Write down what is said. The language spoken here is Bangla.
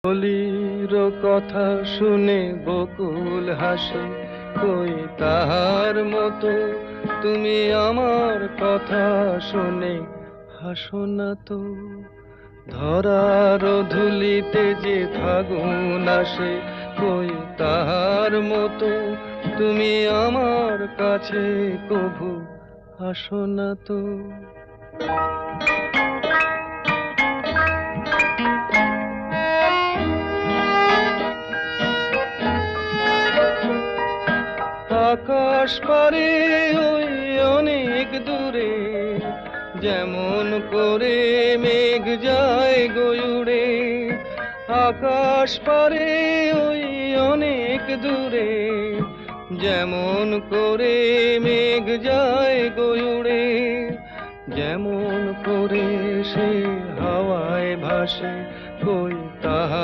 কলির কথা শুনে বকুল হাসে, কই তাহার মতো তুমি আমার কথা শুনে হাসো না তো। ধরার ধুলিতে যে ফাগুন আসে, কই তাহার মতো তুমি আমার কাছে কভু আসো না তো। আকাশ পারে ওই অনেক দূরে, যেমন করে মেঘ যায় গয়ুড়ে। আকাশ পারে ওই অনেক দূরে, যেমন করে মেঘ যায় গয়ুড়ে। যেমন করে সে হাওয়ায় ভাসে, কই তাহার